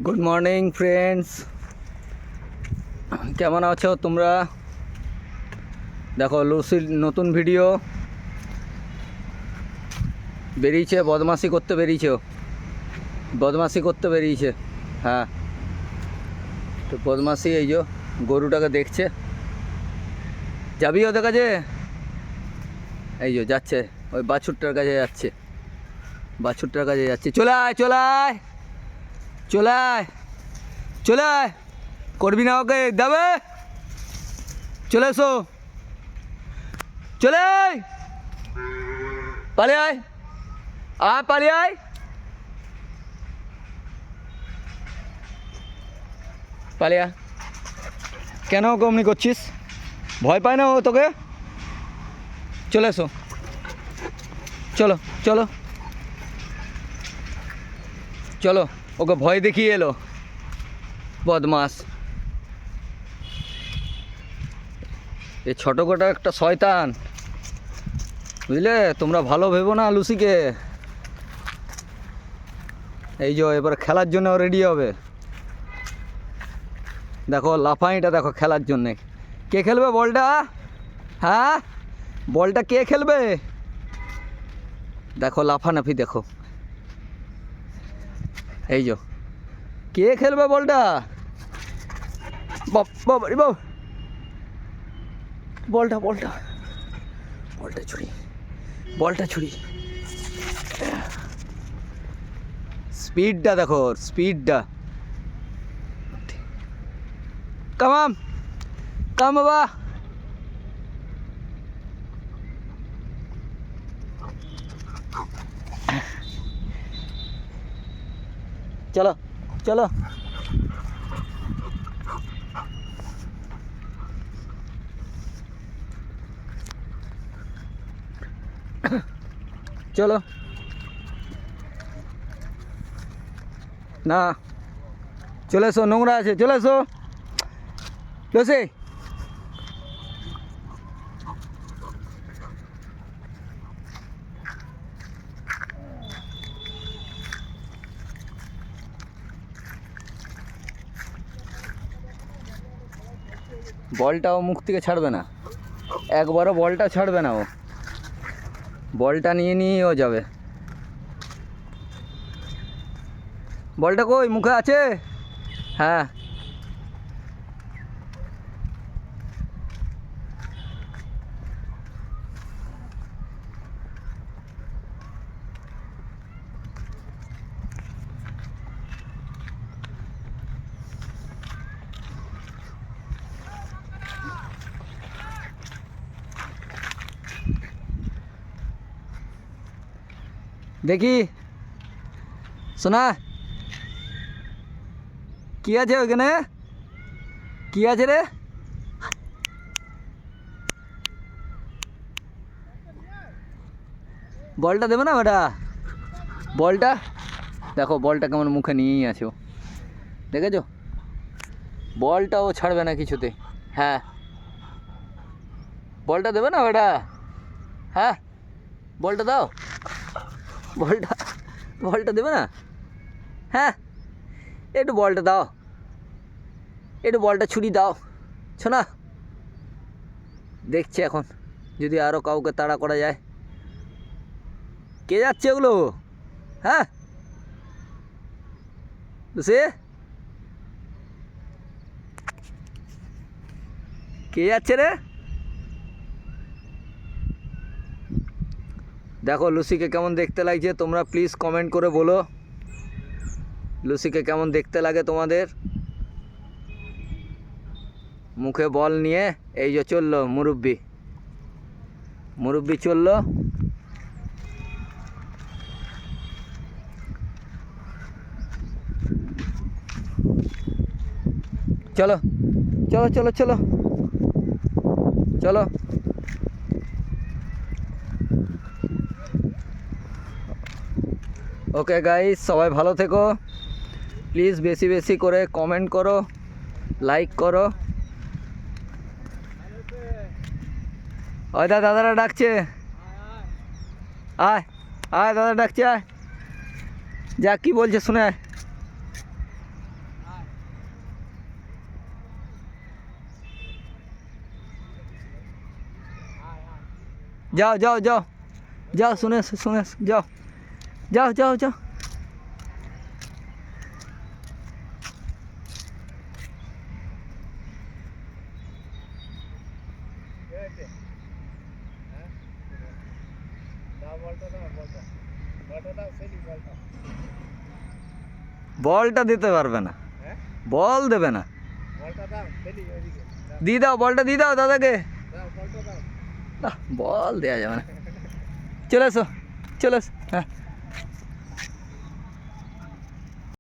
Good morning friends, কেমন আছো তোমরা? দেখো লুসির নতুন ভিডিও বেরিয়েছে। বদমাশি করতে বেরিয়েছে। হ্যাঁ, তো বদমাশি এই যে গরুটাকে দেখছে। যাবি ওদের কাছে? এই যে যাচ্ছে, ওই বাছুরটার কাছে যাচ্ছে। চলে আয়, করবি না ওকে, যাবে। চলে এসো, চলে আয়, পালিয়ে আয়, পালিয়ে আয়। পালিয়া, কেন ওকে অমনি করছিস? ভয় পায় না ও তোকে? চলে এসো, চলো চলো চলো, ওকে ভয় দেখিয়ে এলো বদমাস। এ ছোটোখাটো একটা শয়তান, বুঝলে? তোমরা ভালো ভেবো না লুসিকে। এই যে এবার খেলার জন্য রেডি হবে। দেখো লাফাইটা দেখো, খেলার জন্যে। কে খেলবে বলটা? হ্যাঁ, বলটা কে খেলবে? দেখো লাফানাফি দেখো। এই যে কে খেলবে বলটা? বাবা, বলটা ছুরি। স্পিডটা দেখো, স্পিডটা। কাম বাবা। চলো চলো, চলো না, চলে এসো, নোংরা আছে, চলে এসো লসে। বলটা ও মুখ থেকে ছাড়বে না, একবারও বলটা ছাড়বে না। ও বলটা নিয়ে ও যাবে। বলটা কই? মুখে আছে। হ্যাঁ, দেখি শোনা, কি আছে ওইখানে? কি আছে রে? বলটা দেবে না বেটা? বলটা দেখো, বলটা কেমন মুখে নিয়েই আছে ও, দেখেছো? বলটা ও ছাড়বে না কিছুতে। হ্যাঁ, বলটা দেবে না বেটা? হ্যাঁ, বলটা দাও, বলটা দেবে না? হ্যাঁ, একটু বলটা দাও, একটু বলটা ছুরি দাও। শোনা, দেখছি এখন যদি আরও কাউকে তাড়া করা যায়। কে যাচ্ছে ওগুলো? হ্যাঁ, সে কে যাচ্ছে রে? দেখো লুসিকে কেমন দেখতে লাগছে, তোমরা প্লিজ কমেন্ট করে বলো লুসিকে কেমন দেখতে লাগে তোমাদের। মুখে বল নিয়ে এই যে চললো মুরব্বি চললো। চলো চলো চলো চলো চলো। ওকে গাইস, সবাই ভালো থেকো। প্লিজ বেশি বেশি করে কমেন্ট করো, লাইক করো। ওই দাদারা ডাকছে, আয় দাদা ডাকছে, আয় যা কি বলছে শুনে আয়। যাও যাও যাও যাও, শুনে এসো, শুনে এসো, যাও যাও যাও যাও। বলটা দিতে পারবে না, বল দেবে না। দিয়ে দাও বলটা, দিয়ে দাও দাদাকে। না, বল দেওয়া যাবে না। চলে এসো, চলে এসো, হ্যাঁ।